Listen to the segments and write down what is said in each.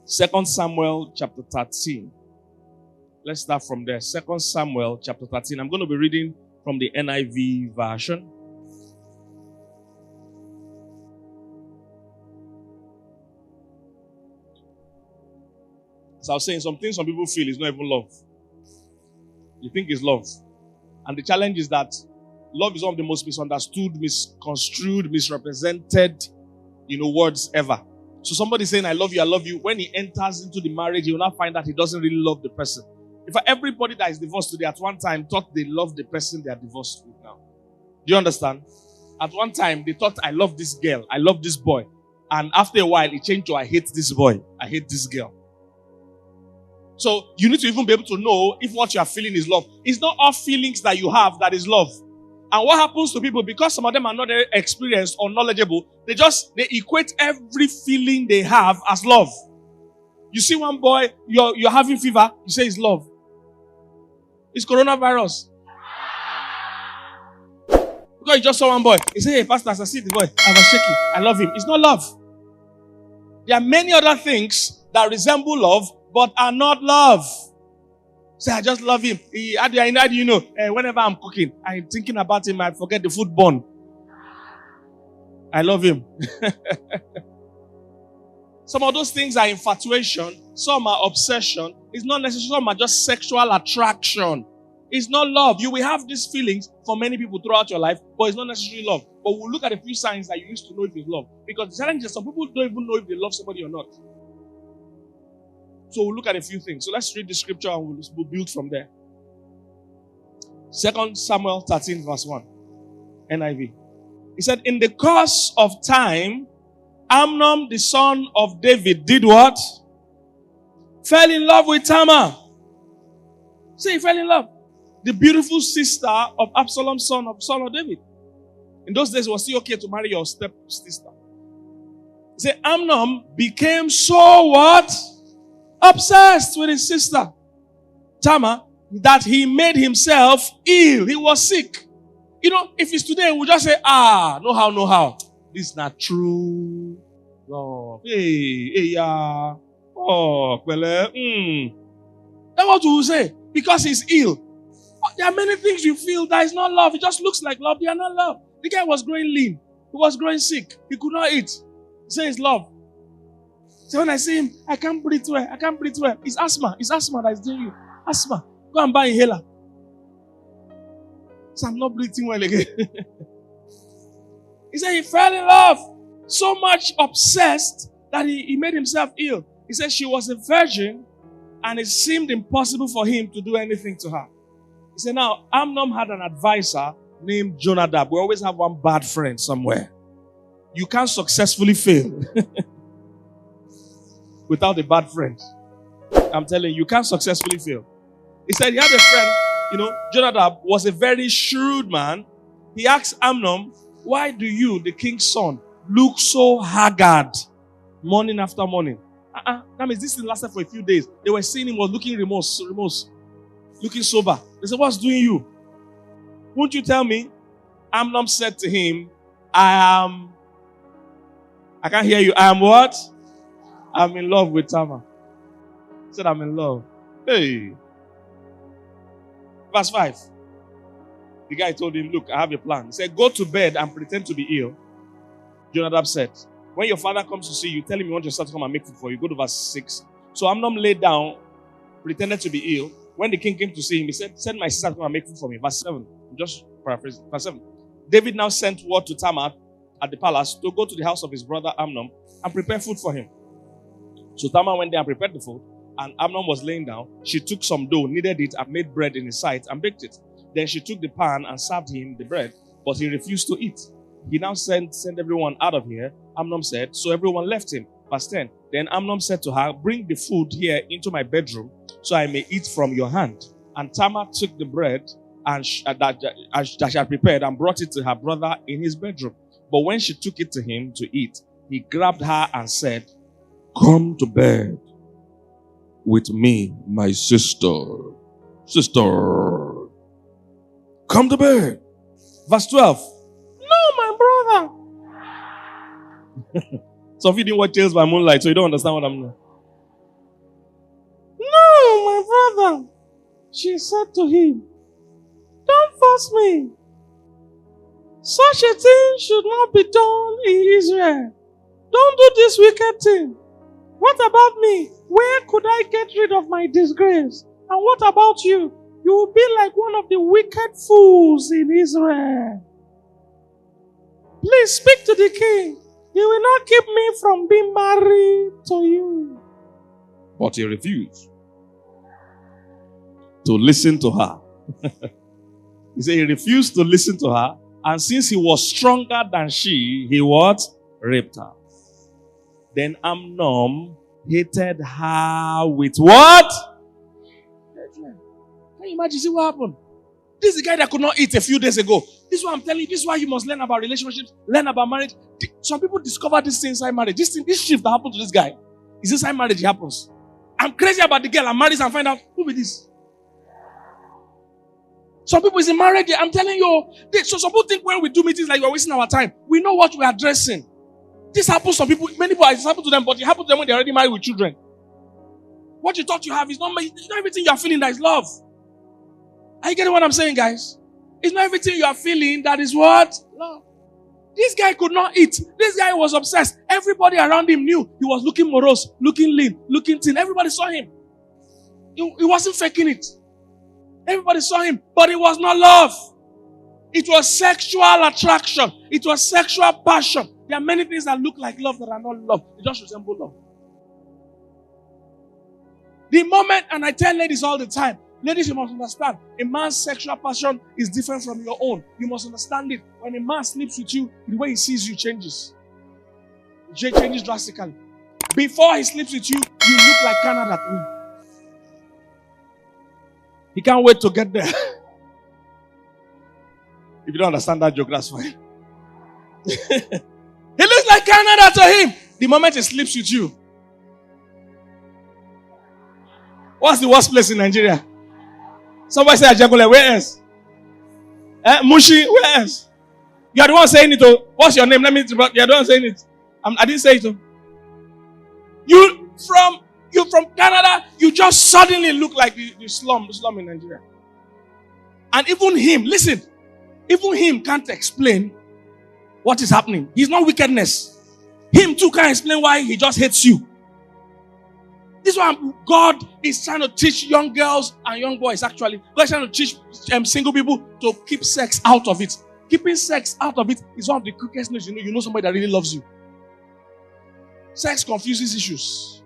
2 Samuel chapter 13. Let's start from there. 2 Samuel chapter 13. I'm going to be reading from the NIV version. As I was saying, some things some people feel is not even love. You think it's love. And the challenge is that love is one of the most misunderstood, misconstrued, misrepresented, words ever. So somebody saying, I love you. When he enters into the marriage, he will not find that he doesn't really love the person. If everybody that is divorced today at one time thought they love the person they are divorced with now. Do you understand? At one time, they thought, I love this girl. I love this boy. And after a while, it changed to, I hate this boy. I hate this girl. So you need to even be able to know if what you are feeling is love. It's not all feelings that you have that is love. And what happens to people, because some of them are not very experienced or knowledgeable, they equate every feeling they have as love. You see one boy, you're having fever, you say it's love. It's coronavirus. Because you just saw one boy, you say, hey, pastor, I see the boy, I was shaking, I love him. It's not love. There are many other things that resemble love, but are not love. Say, I just love him. How do you know? Whenever I'm cooking, I'm thinking about him, I forget the food burn. I love him. Some of those things are infatuation. Some are obsession. It's not necessarily, some are just sexual attraction. It's not love. You will have these feelings for many people throughout your life, but it's not necessarily love. But we'll look at a few signs that you used to know if it's love. Because the challenge is some people don't even know if they love somebody or not. So we'll look at a few things. So let's read the scripture and we'll build from there. 2 Samuel 13 verse 1. NIV. He said, in the course of time, Amnon, the son of David, did what? Fell in love with Tamar. Say he fell in love. The beautiful sister of Absalom, son of David. In those days, it was still okay to marry your step sister. He said, Amnon became so what? Obsessed with his sister Tamar, that he made himself ill. He was sick. If it's today, we'll just say, no how. This is not true love. Hey, yeah. Oh, well, That's what we will say. Because he's ill. But there are many things you feel that is not love. It just looks like love. They are not love. The guy was growing lean. He was growing sick. He could not eat. He says it's love. So when I see him, I can't breathe well. It's asthma. It's asthma that is doing you. Asthma. Go and buy inhaler. So I'm not breathing well again. He said he fell in love. So much obsessed that he made himself ill. He said she was a virgin and it seemed impossible for him to do anything to her. He said now, Amnon had an advisor named Jonadab. We always have one bad friend somewhere. You can't successfully fail without a bad friend. I'm telling you can't successfully fail. He said he had a friend, Jonadab was a very shrewd man. He asked Amnon, why do you, the king's son, look so haggard morning after morning? That means this thing lasted for a few days. They were seeing him was looking remorse, looking sober. They said, what's doing you? Won't you tell me? Amnon said to him, I can't hear you. I am what? I'm in love with Tamar. He said, I'm in love. Hey. Verse 5. The guy told him, look, I have a plan. He said, go to bed and pretend to be ill. Jonadab said, when your father comes to see you, tell him you want your son to come and make food for you. Go to verse 6. So Amnon laid down, pretended to be ill. When the king came to see him, he said, send my sister to come and make food for me. Verse 7. Just paraphrase. Verse 7. David now sent word to Tamar at the palace to go to the house of his brother Amnon and prepare food for him. So Tamar went there and prepared the food, and Amnon was laying down. She took some dough, kneaded it, and made bread in his sight and baked it. Then she took the pan and served him the bread, but he refused to eat. He now sent everyone out of here. Amnon said, so everyone left him. Verse 10. Then Amnon said to her, bring the food here into my bedroom, so I may eat from your hand. And Tamar took the bread and that she had prepared and brought it to her brother in his bedroom. But when she took it to him to eat, he grabbed her and said, come to bed with me, my sister. Sister, come to bed. Verse 12. No, my brother. Some of you didn't watch Tales by Moonlight, so you don't understand what I'm doing. Father, she said to him, don't force me. Such a thing should not be done in Israel. Don't do this wicked thing. What about me? Where could I get rid of my disgrace? And what about you? You will be like one of the wicked fools in Israel. Please speak to the king. He will not keep me from being married to you. But he refused to listen to her. He said he refused to listen to her. And since he was stronger than she, he what? Raped her. Then Amnon hated her with what? Can you imagine? See what happened? This is the guy that could not eat a few days ago. This is what I'm telling you. This is why you must learn about relationships, learn about marriage. Some people discover this thing inside marriage. This shift that happened to this guy is inside marriage. It happens. I'm crazy about the girl. I'm married and find out who is this. Some people is in marriage. I'm telling you. So some people think when we do meetings like we're wasting our time. We know what we are addressing. This happens to some people. Many people, it's happened to them, but it happens to them when they're already married with children. What you thought you have is not everything you are feeling that is love. Are you getting what I'm saying, guys? It's not everything you are feeling that is what? Love. This guy could not eat. This guy was obsessed. Everybody around him knew he was looking morose, looking lean, looking thin. Everybody saw him. He wasn't faking it. Everybody saw him, but it was not love. It was sexual attraction. It was sexual passion. There are many things that look like love that are not love. They just resemble love. The moment, and I tell ladies all the time, ladies, you must understand, a man's sexual passion is different from your own. You must understand it. When a man sleeps with you, the way he sees you changes. It changes drastically. Before he sleeps with you, you look like Canada to him. He can't wait to get there. If you don't understand that joke, that's fine. He looks like Canada to him. The moment he sleeps with you. What's the worst place in Nigeria? Somebody say Ajagule, where else? Mushi, where else? You are the one saying it. Oh. What's your name? Let me. You are the one saying it. I didn't say it. Oh. You from Canada, you just suddenly look like the slum in Nigeria. And even him, listen, even him can't explain what is happening. He's not wickedness. Him too can't explain why he just hates you. This is why God is trying to teach young girls and young boys, actually. God is trying to teach single people to keep sex out of it. Keeping sex out of it is one of the quickest ways you know somebody that really loves you. Sex confuses issues.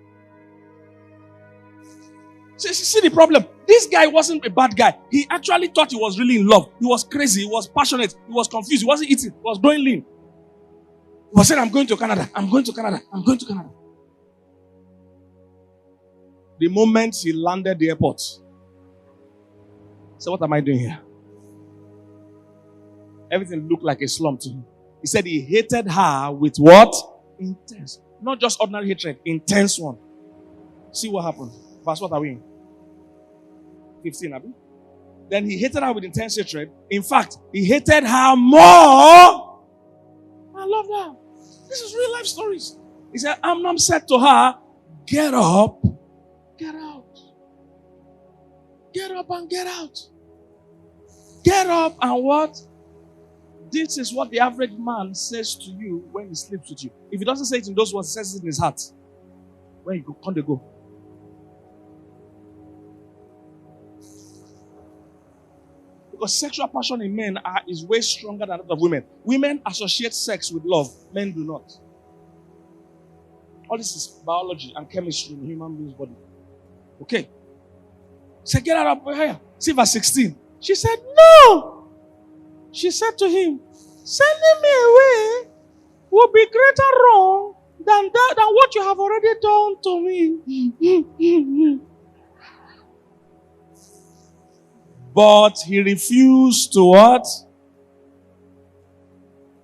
See the problem. This guy wasn't a bad guy. He actually thought he was really in love. He was crazy. He was passionate. He was confused. He wasn't eating. He was growing lean. He was saying, I'm going to Canada. I'm going to Canada. I'm going to Canada. The moment he landed the airport, so what am I doing here? Everything looked like a slum to him. He said he hated her with what? Intense. Not just ordinary hatred. Intense one. See what happened. Verse what are we in? 15, Abby. Then he hated her with intense hatred. In fact, he hated her more. I love that. This is real life stories. He said, Amnon said to her, get up, get out. Get up and get out. Get up and what? This is what the average man says to you when he sleeps with you. If he doesn't say it in those words, he says it in his heart. Where you go, can't they go? Because sexual passion in men is way stronger than that of women. Women associate sex with love. Men do not. All this is biology and chemistry in human being's body. Okay. Say, get out of here. See verse 16. She said, no. She said to him, sending me away will be greater wrong than what you have already done to me. But he refused to what?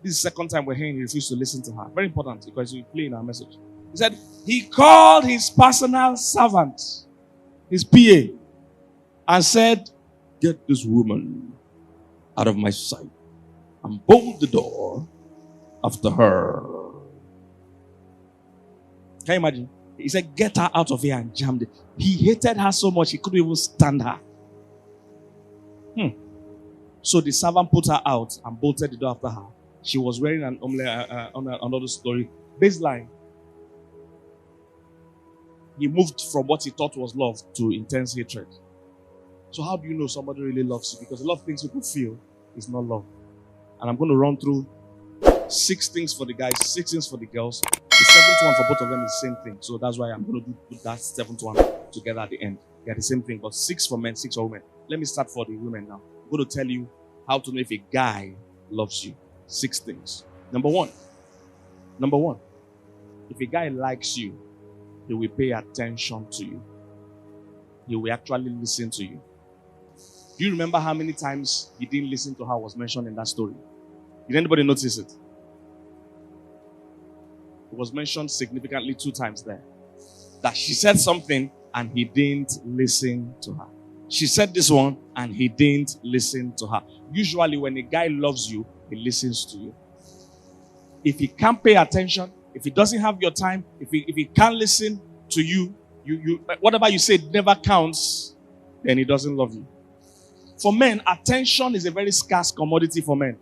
This is the second time we're hearing he refused to listen to her. Very important because we play in our message. He said, he called his personal servant, his PA, and said, get this woman out of my sight and bolt the door after her. Can you imagine? He said, get her out of here, and jammed it. He hated her so much he couldn't even stand her. So the servant put her out and bolted the door after her. She was wearing an another story. Baseline. He moved from what he thought was love to intense hatred. So how do you know somebody really loves you? Because a lot of things people feel is not love. And I'm going to run through 6 things for the guys, 6 things for the girls. The 7th one for both of them is the same thing. So that's why I'm going to put that 7th one together at the end. They're the same thing, but 6 for men, 6 for women. Let me start for the women now. I'm going to tell you how to know if a guy loves you. 6 things. Number one, if a guy likes you, he will pay attention to you. He will actually listen to you. Do you remember how many times he didn't listen to her was mentioned in that story? Did anybody notice it? It was mentioned significantly 2 times there. That she said something and he didn't listen to her. She said this one and he didn't listen to her. Usually when a guy loves you, he listens to you. If he can't pay attention, if he doesn't have your time, if he can't listen to you, whatever you say never counts, then he doesn't love you. For men, attention is a very scarce commodity for men.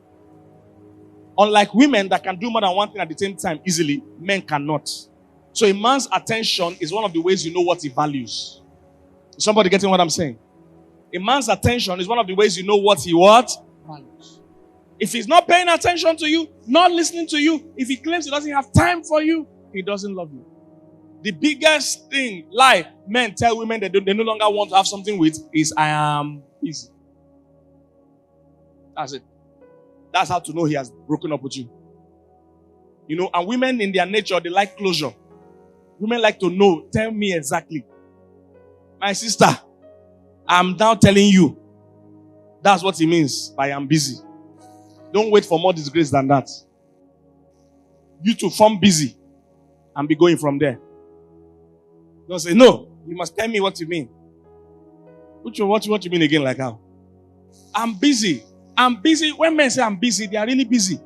Unlike women that can do more than one thing at the same time easily, men cannot. So a man's attention is one of the ways you know what he values. Is somebody getting what I'm saying? A man's attention is one of the ways you know what he values. If he's not paying attention to you, not listening to you, if he claims he doesn't have time for you, he doesn't love you. The biggest lie men tell women they no longer want to have something with is, I am busy. That's it. That's how to know he has broken up with you. You know, and women in their nature, they like closure. Women like to know, tell me exactly. My sister, I'm now telling you. That's what he means by I'm busy. Don't wait for more disgrace than that. You to form busy and be going from there. Don't say, no, you must tell me what you mean. What you mean again like how? I'm busy. I'm busy. When men say I'm busy, they are really busy.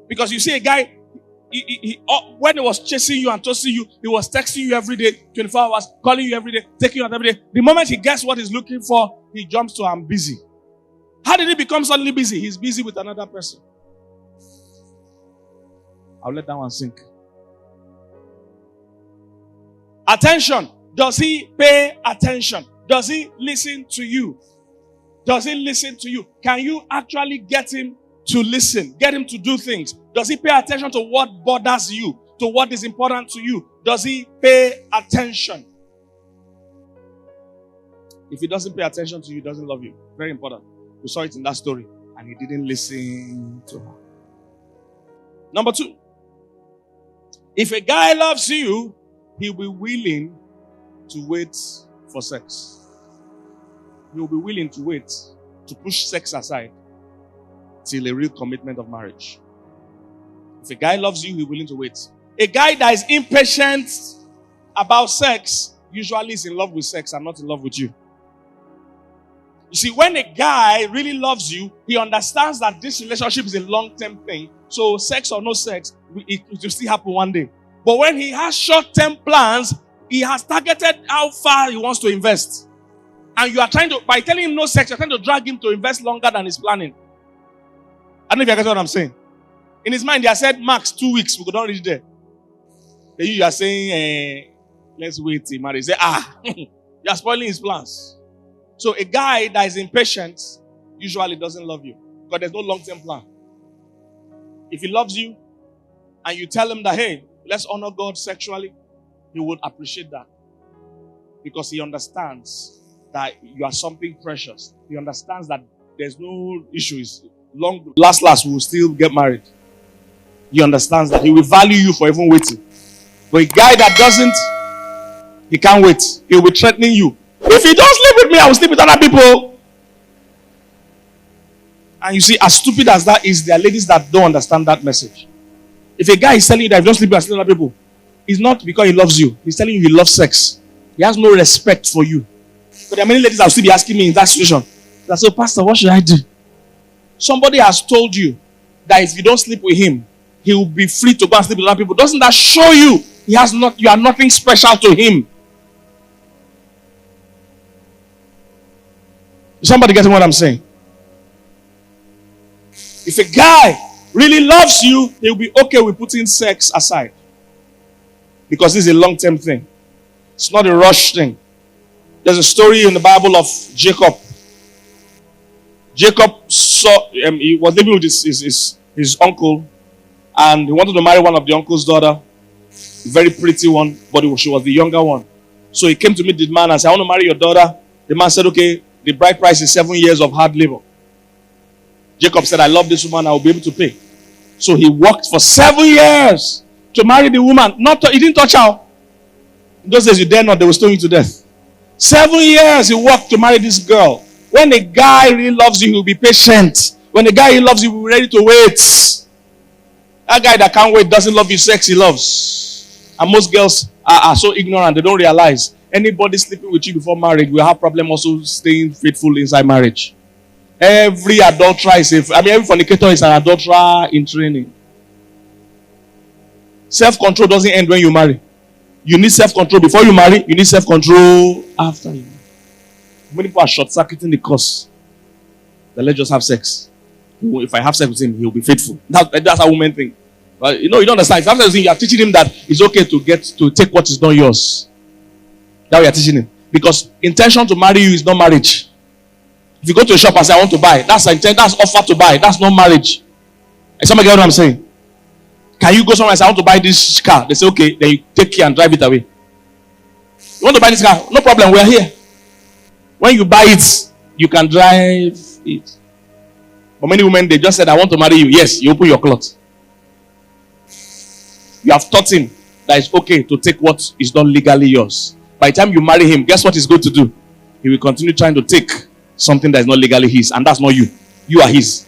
Because you see a guy, when he was chasing you and tossing you, he was texting you every day, 24 hours, calling you every day, taking you out every day. The moment he gets what he's looking for, he jumps to I'm busy. How did he become suddenly busy? He's busy with another person. I'll let that one sink. Attention. Does he pay attention? Does he listen to you? Does he listen to you? Can you actually get him to listen? Get him to do things? Does he pay attention to what bothers you? To what is important to you? Does he pay attention? If he doesn't pay attention to you, he doesn't love you. Very important. We saw it in that story. And he didn't listen to her. Number 2. If a guy loves you, he'll be willing to wait for sex. He'll be willing to wait, to push sex aside till a real commitment of marriage. If a guy loves you, he's willing to wait. A guy that is impatient about sex usually is in love with sex and not in love with you. You see, when a guy really loves you, he understands that this relationship is a long-term thing. So sex or no sex, it will still happen one day. But when he has short-term plans, he has targeted how far he wants to invest. And you are trying to, by telling him no sex, you're trying to drag him to invest longer than he's planning. I don't know if you get what I'm saying. In his mind, he has said, max 2 weeks, we could not reach there. Then you are saying, let's wait till marriage. Say, you are spoiling his plans. So a guy that is impatient usually doesn't love you because there's no long-term plan. If he loves you and you tell him that, hey, let's honor God sexually, he would appreciate that because he understands that you are something precious. He understands that there's no issues. Last, we will still get married. He understands that he will value you for even waiting. But a guy that doesn't, he can't wait. He will be threatening you. If you don't sleep with me, I will sleep with other people. And you see, as stupid as that is, there are ladies that don't understand that message. If a guy is telling you that if you don't sleep with other people, it's not because he loves you. He's telling you he loves sex. He has no respect for you. But there are many ladies that will still be asking me in that situation. They say, Pastor, what should I do? Somebody has told you that if you don't sleep with him, he will be free to go and sleep with other people. Doesn't that show you You are nothing special to him. Somebody getting what I'm saying? If a guy really loves you, he'll be okay with putting sex aside. Because this is a long-term thing. It's not a rush thing. There's a story in the Bible of Jacob. Jacob saw, he was living with his uncle, and he wanted to marry one of the uncle's daughter, a very pretty one, but she was the younger one. So he came to meet the man and said, I want to marry your daughter. The man said, okay, the bride price is 7 years of hard labor. Jacob said, I love this woman, I will be able to pay. So he worked for 7 years to marry the woman. He didn't touch her. In those days, you dare not, they will stone you to death. 7 years he worked to marry this girl. When a guy really loves you, he'll be patient. When a guy really loves you, he'll be ready to wait. That guy that can't wait doesn't love you, sex he loves. And most girls are so ignorant, they don't realize anybody sleeping with you before marriage will have problem also staying faithful inside marriage. Every adulterer every fornicator is an adulterer in training. Self-control doesn't end when you marry. You need self-control before you marry. You need self-control after you marry. Many people are short-circuiting the course. Then let's just have sex. If I have sex with him, he'll be faithful. That's how women think. But you don't understand. If you have sex with him, you are teaching him that it's okay to take what is not yours. That we are teaching him. Because intention to marry you is not marriage. If you go to a shop and say, I want to buy, that's offer to buy. That's not marriage. Somebody get what I'm saying? Can you go somewhere and say, I want to buy this car? They say, okay, then you take care and drive it away. You want to buy this car? No problem, we are here. When you buy it, you can drive it. But many women, they just said, I want to marry you. Yes, you open your cloth. You have taught him that it's okay to take what is not legally yours. By the time you marry him, guess what he's going to do? He will continue trying to take something that is not legally his. And that's not you. You are his.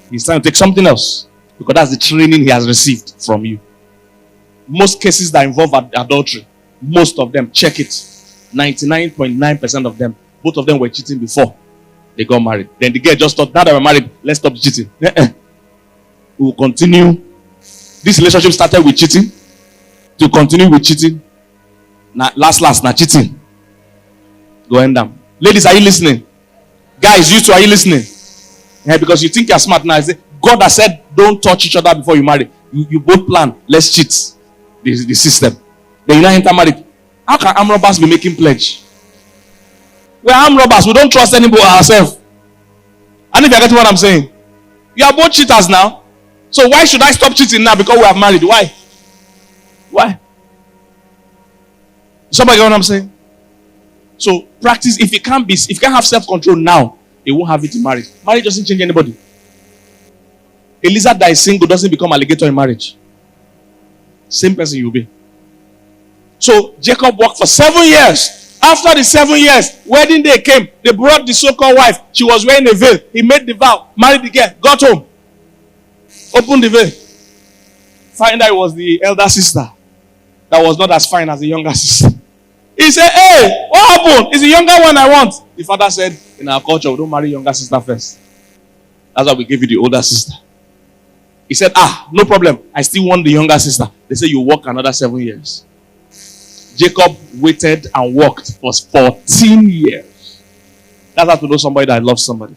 He's trying to take something else. Because that's the training he has received from you. Most cases that involve adultery, most of them, check it. 99.9% of them, both of them were cheating before they got married. Then the girl just thought, now that we're married, let's stop cheating. We will continue. This relationship started with cheating. To continue with cheating. Now, last, now cheating. Going down. Ladies, are you listening? Guys, you two, are you listening? Yeah, because you think you're smart now. I say, God has said, don't touch each other before you marry. You both plan, let's cheat. The system. Then you now enter marriage. How can armed robbers be making pledge? We're armed robbers. We don't trust anybody ourselves. And if you get what I'm saying, you are both cheaters now. So why should I stop cheating now because we have married? Why? Why? Somebody get what I'm saying? So practice. If you can't have self-control now, you won't have it in marriage. Marriage doesn't change anybody. A lizard that is single doesn't become alligator in marriage. Same person you'll be. So Jacob worked for 7 years. After the 7 years, wedding day came. They brought the so-called wife. She was wearing a veil. He made the vow, married the girl, got home, opened the veil. Find out it was the elder sister that was not as fine as the younger sister. He said, hey, what happened? It's the younger one I want. The father said, in our culture, we don't marry younger sister first. That's why we gave you the older sister. He said, no problem. I still want the younger sister. They said, you work another 7 years. Jacob waited and worked for 14 years. That's how to know somebody that loves somebody.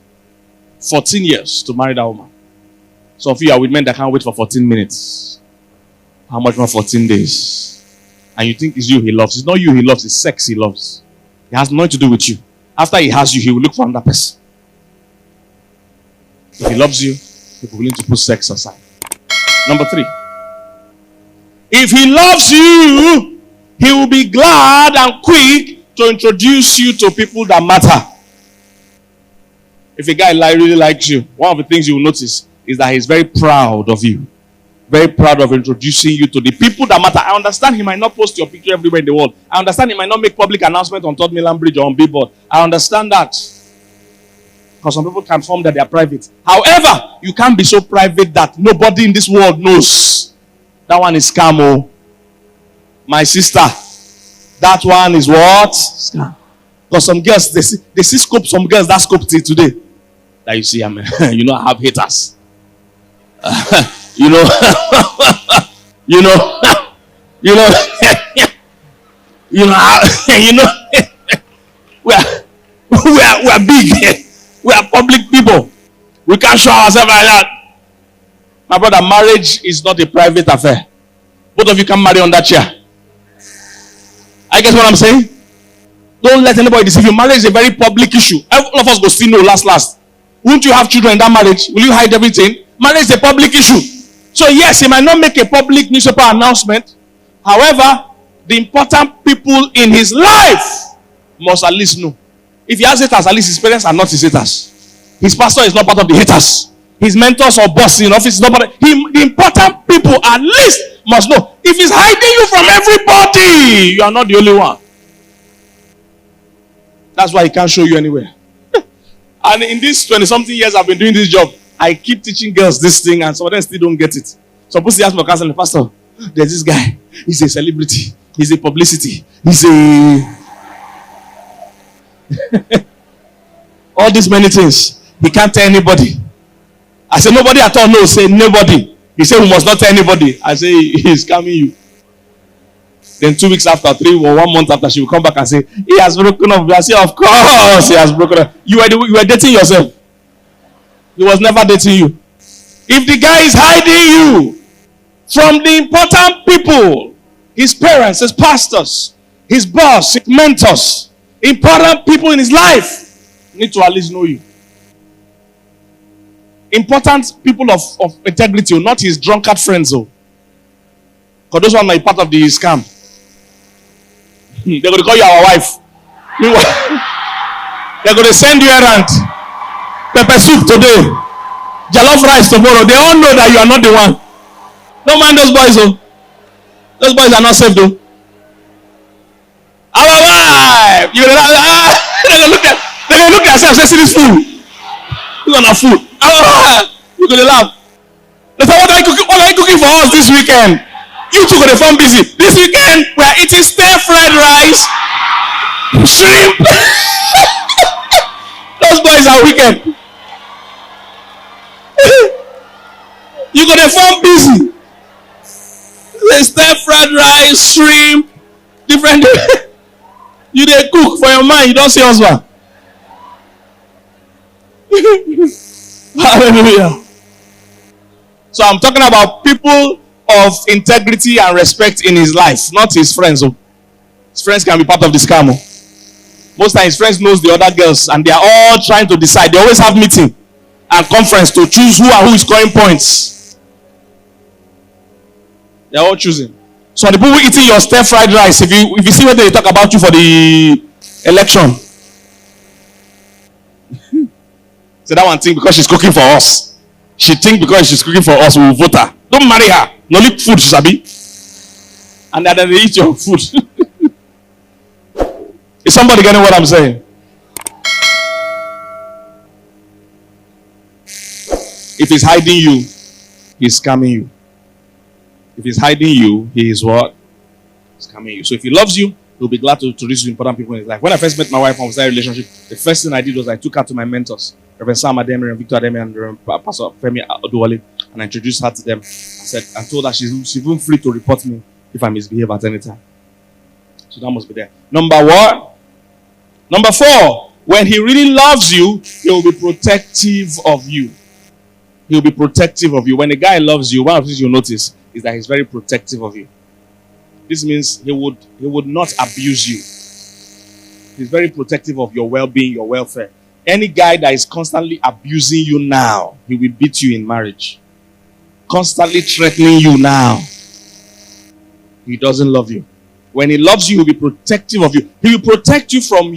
14 years to marry that woman. Some of you are with men that can't wait for 14 minutes. How much more 14 days? And you think it's you he loves. It's not you he loves, it's sex he loves. It has nothing to do with you. After he has you, he will look for another person. If he loves you, he'll be willing to put sex aside. Number 3. If he loves you, he will be glad and quick to introduce you to people that matter. If a guy really likes you, one of the things you will notice is that he's very proud of you. Very proud of introducing you to the people that matter. I understand he might not post your picture everywhere in the world. I understand he might not make public announcement on Third Mainland Bridge or on Billboard. I understand that. Because some people can form that they are private. However, you can't be so private that nobody in this world knows. That one is scam. Oh. My sister, that one is what? Scam. Because some girls, they see scope, some girls that scope till today. That you see, I mean, I have haters. You know, You know, you know, you know, we are, we are big. We are public people. We can't show ourselves like that. My brother, marriage is not a private affair. Both of you can marry on that chair. I guess what I'm saying? Don't let anybody deceive you. Marriage is a very public issue. All of us go still know last. Won't you have children in that marriage? Will you hide everything? Marriage is a public issue. So yes, he might not make a public newspaper announcement. However, the important people in his life must at least know. If he has haters, at least his parents are not his haters. His pastor is not part of the haters. His mentors or boss in office is not part of him. The important people at least must know. If he's hiding you from everybody, you are not the only one. That's why he can't show you anywhere. And in these 20-something years I've been doing this job, I keep teaching girls this thing and some of them still don't get it. So I ask my cousin, pastor, there's this guy. He's a celebrity. He's a publicity. He's a... all these many things. He can't tell anybody. I said, nobody at all knows. Say, nobody. He said, we must not tell anybody. I say, he's coming you. Then 2 weeks after, 3 or 1 month after, she will come back and say, he has broken up. I say, of course, he has broken up. You were dating yourself. He was never dating you. If the guy is hiding you from the important people, his parents, his pastors, his boss, his mentors, important people in his life, need to at least know you. Important people of integrity, not his drunkard friends. Because those ones are part of the scam. They're going to call you our wife. They're going to send you errand. Pepper soup today. Jollof rice tomorrow. They all know that you are not the one. Don't mind those boys, though. Those boys are not safe, though. Our wife. They're going to look at themselves and say, see this fool. You're not a fool. You're going to laugh. They say, what are you cooking for us this weekend? You two got the phone busy. This weekend, we are eating stir-fried rice, shrimp. Those boys are wicked. You got the phone busy. Stir-fried rice, shrimp, different. You dey cook for your mind. You don't see husband. Hallelujah. So I'm talking about people of integrity and respect in his life, not his friends. His friends can be part of the scam. Most times his friends knows the other girls and they are all trying to decide. They always have meeting and conference to choose who and who is scoring points. They are all choosing. So the people eating your stir-fried rice, if you see what they talk about you for the election. So that one thing, because she's cooking for us. She think because she's cooking for us, we will vote her. Don't marry her. No leave food, Sabi. And then they eat your food. Is somebody getting what I'm saying? If he's hiding you, he's scamming you. If he's hiding you, he is what? He's scamming you. So if he loves you, he'll be glad to introduce you to important people in his life. When I first met my wife and we started a relationship, the first thing I did was I took her to my mentors, Reverend Sam Ademi, Reverend Victor Ademi, and Reverend Pastor Femi Oduwale, and I introduced her to them. I told her she's even free to report me if I misbehave at any time. So that must be there. Number 4, when he really loves you, he will be protective of you. He will be protective of you. When a guy loves you, one of the things you'll notice is that he's very protective of you. This means he would not abuse you. He's very protective of your well-being, your welfare. Any guy that is constantly abusing you now, he will beat you in marriage. Constantly threatening you now, he doesn't love you. When he loves you, he'll be protective of you. He will protect you from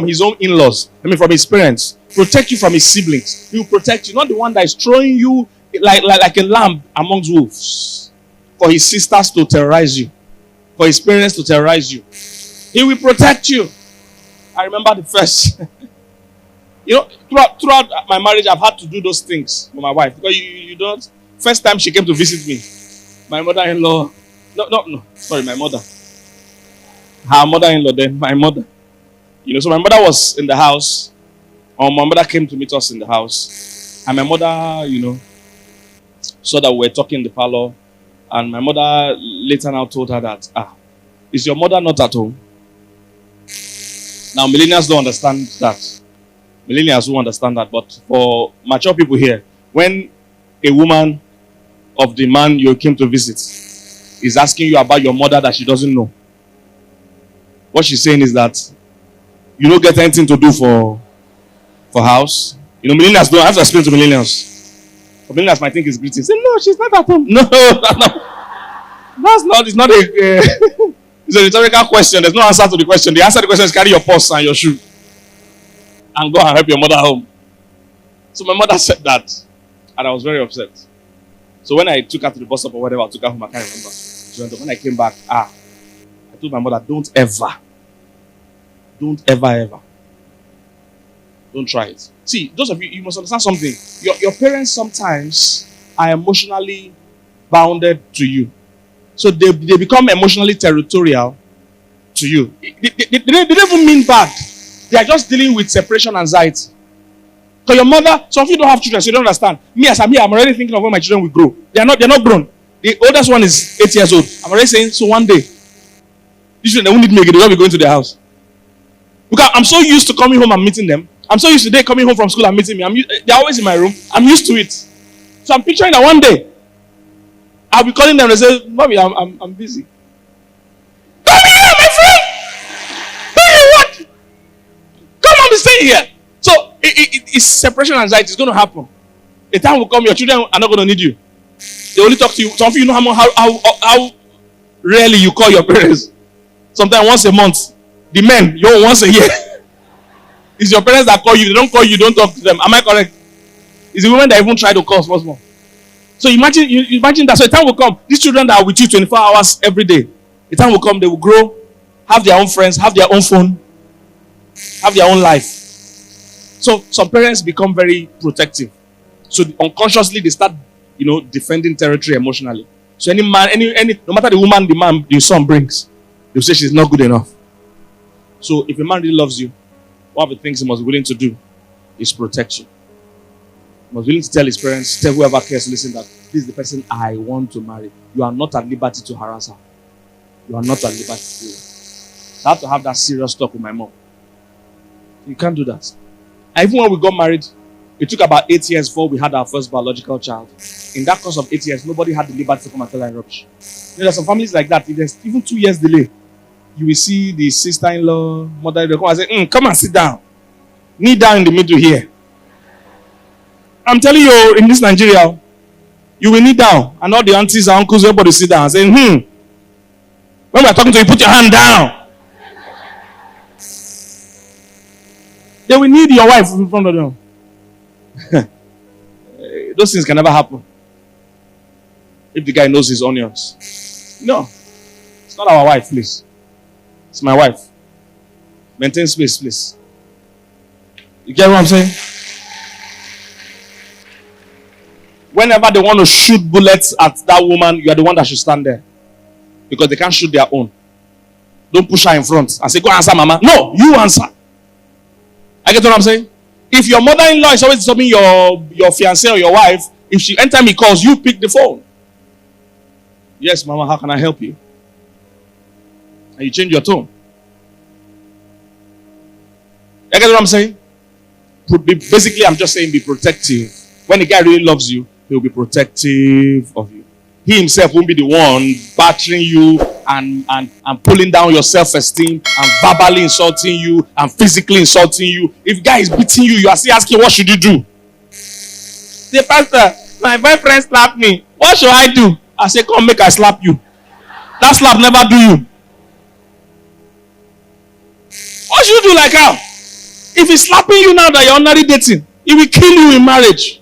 his own in-laws. From his parents. Protect you from his siblings. He will protect you. Not the one that is throwing you like a lamb amongst wolves. For his sisters to terrorize you. For his parents to terrorize you. He will protect you. I remember the first. Throughout my marriage, I've had to do those things for my wife. Because you don't. First time she came to visit me, my mother-in-law. No. Sorry, my mother. Her mother-in-law then, my mother. So my mother was in the house. Or my mother came to meet us in the house. And my mother, saw that we were talking in the parlor. And my mother later now told her that, is your mother not at home? Now, millennials don't understand that. Millennials won't understand that. But for mature people here, when a woman of the man you came to visit is asking you about your mother that she doesn't know, what she's saying is that you don't get anything to do for house. You know, millennials don't. I have to explain to millennials. But millennials might think it's greeting. Say, no, she's not at home. No, that's not. It's not a. It's a rhetorical question. There's no answer to the question. The answer to the question is carry your purse and your shoe and go and help your mother home. So my mother said that, and I was very upset. So when I took her to the bus stop or whatever, I took her home. I can't remember. She went up. When I came back, I told my mother, don't ever, don't try it. See, those of you, you must understand something. Your parents sometimes are emotionally bounded to you. So they become emotionally territorial to you. They don't even mean bad. They are just dealing with separation anxiety. Because your mother, some of you don't have children, so you don't understand. Me as I'm here, I'm already thinking of when my children will grow. They're not grown. The oldest one is 8 years old. I'm already saying, so one day, these children, they won't need me again. They won't be going to their house. Because I'm so used to coming home and meeting them. I'm so used to they coming home from school and meeting me. They're always in my room. I'm used to it. So I'm picturing that one day, I'll be calling them and say, Mommy, I'm busy. Come here, my friend! Hey, what? Come on, be staying here. So it's separation anxiety. It's going to happen. A time will come, your children are not going to need you. They only talk to you. Some of you know how rarely you call your parents. Sometimes once a month. The men, you're once a year. It's your parents that call you. They don't call you, don't talk to them. Am I correct? It's the women that even try to call once more. So imagine that. So a time will come. These children that are with you 24 hours every day. A time will come, they will grow, have their own friends, have their own phone, have their own life. So some parents become very protective. So unconsciously they start, defending territory emotionally. So any man, no matter the woman, the son brings, they'll say she's not good enough. So if a man really loves you, one of the things he must be willing to do is protect you. He must be willing to tell his parents, tell whoever cares, listen, that this is the person I want to marry. You are not at liberty to harass her. You are not at liberty to do it. So I have to have that serious talk with my mom. You can't do that. And even when we got married, it took about 8 years before we had our first biological child. In that course of 8 years, nobody had the liberty to come and tell her rubbish. There are some families like that. If there's even 2 years delay, you will see the sister-in-law, mother-in-law come and say, come and sit down. Knee down in the middle here. I'm telling you, in this Nigeria, you will knee down. And all the aunties and uncles, everybody sit down and say, when we're talking to you, put your hand down. They will need your wife in front of them. Those things can never happen. If the guy knows his onions. No. It's not our wife, please. It's my wife. Maintain space, please. You get what I'm saying? Whenever they want to shoot bullets at that woman, you are the one that should stand there. Because they can't shoot their own. Don't push her in front and say, go answer mama. No, you answer. I get what I'm saying? If your mother-in-law is always disturbing your fiancé or your wife, if she anytime he calls, you pick the phone. Yes, mama, how can I help you? And you change your tone. You get what I'm saying? Basically, I'm just saying be protective. When the guy really loves you, he'll be protective of you. He himself won't be the one battering you and pulling down your self-esteem and verbally insulting you and physically insulting you. If guy is beating you, you are still asking, what should you do? Say, Pastor, my boyfriend slapped me. What should I do? I say, come make I slap you. That slap never do you. What should you do like how? If he's slapping you now that you're already dating, he will kill you in marriage.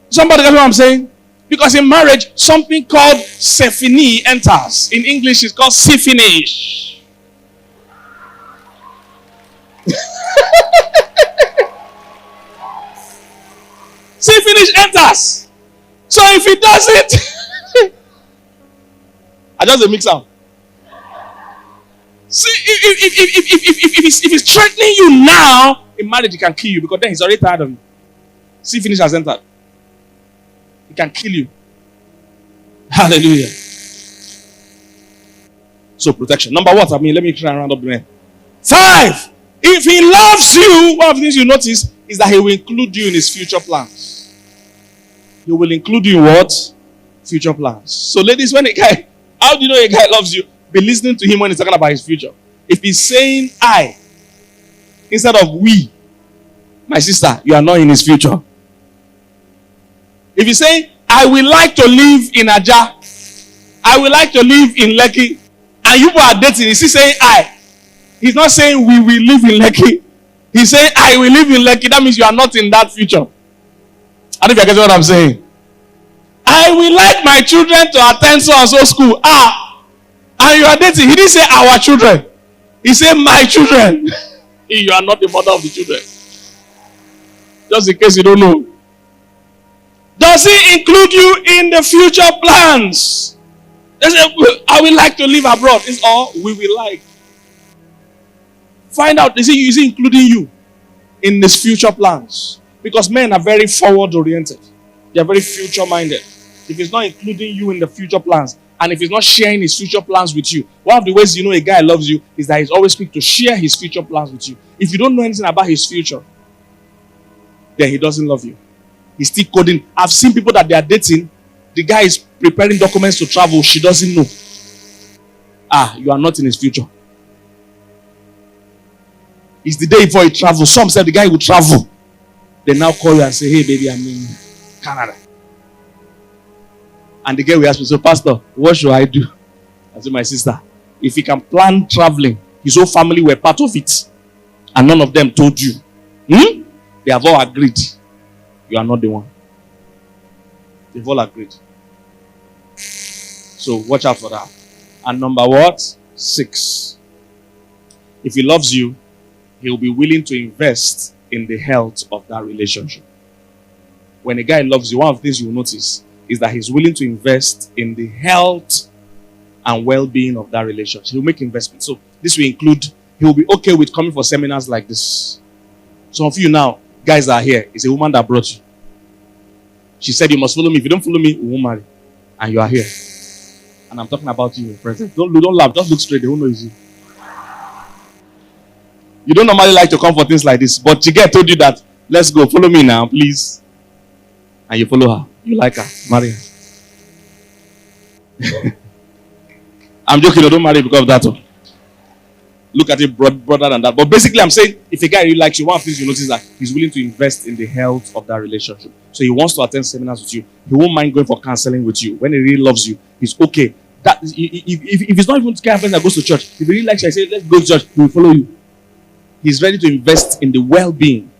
Somebody get what I'm saying? Because in marriage, something called sephini enters. In English, it's called see finish. See finish enters. So if he does it, I just mix up. See, if he's threatening you now, in marriage, he can kill you because then he's already tired of you. See finish has entered. He can kill you. Hallelujah. So protection. Number what? Let me try and round up the man. 5. If he loves you, one of the things you notice is that he will include you in his future plans. He will include you in what? Future plans. So ladies, when a guy, how do you know a guy loves you? Be listening to him when he's talking about his future. If he's saying I instead of we, my sister, you are not in his future. If he's saying I will like to live in Aja, I will like to live in Lekki, and you are dating, is he saying I? He's not saying we will live in Lekki. He's saying I will live in Lekki. That means you are not in that future. I don't know if you get what I'm saying. I will like my children to attend so and so school. And you are dating. He didn't say our children. He said my children. You are not the mother of the children. Just in case you don't know. Does he include you in the future plans? They say, I will like to live abroad. It's all we will like. Find out, is he including you in his future plans? Because men are very forward oriented. They are very future minded. If he's not including you in the future plans, and if he's not sharing his future plans with you, one of the ways you know a guy loves you is that he's always quick to share his future plans with you. If you don't know anything about his future, then he doesn't love you. He's still coding. I've seen people that they are dating. The guy is preparing documents to travel. She doesn't know. You are not in his future. It's the day before he travels. Some said the guy will travel. They now call you and say, hey baby, I'm in Canada. And the guy will ask me, so pastor, what should I do? I said, my sister, if he can plan traveling, his whole family were part of it, and none of them told you, they have all agreed. You are not the one. They've all agreed. So watch out for that. And number what? 6. If he loves you, he will be willing to invest in the health of that relationship. When a guy loves you, one of the things you will notice is that he's willing to invest in the health and well-being of that relationship. He'll make investments. So this will include, he'll be okay with coming for seminars like this. Some of you now, guys are here. It's a woman that brought you. She said, you must follow me. If you don't follow me, we won't marry. And you are here. And I'm talking about you in present. Don't laugh. Just look straight. They won't know it's you. You don't normally like to come for things like this. But Chige told you that, let's go. Follow me now, please. And you follow her. You like her. Marry her. I'm joking. Don't marry because of that. Look at it broader than that. But basically, I'm saying, if a guy really likes you, one of the things you notice is that he's willing to invest in the health of that relationship. So he wants to attend seminars with you. He won't mind going for counseling with you. When he really loves you, he's okay. That if he's not even the kind of person that goes to church, if he really likes you, I say, let's go to church, he will follow you. He's ready to invest in the well-being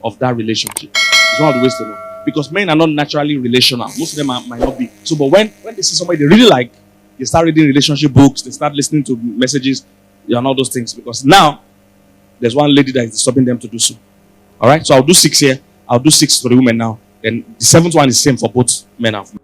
of that relationship. It's one of the ways to know. Because men are not naturally relational. Most of them might not be. So, but when they see somebody they really like, they start reading relationship books, they start listening to messages, and all those things. Because now, there's one lady that is disturbing them to do so. Alright? So I'll do 6 here. I'll do 6 for the women now. Then the 7th one is the same for both men and women.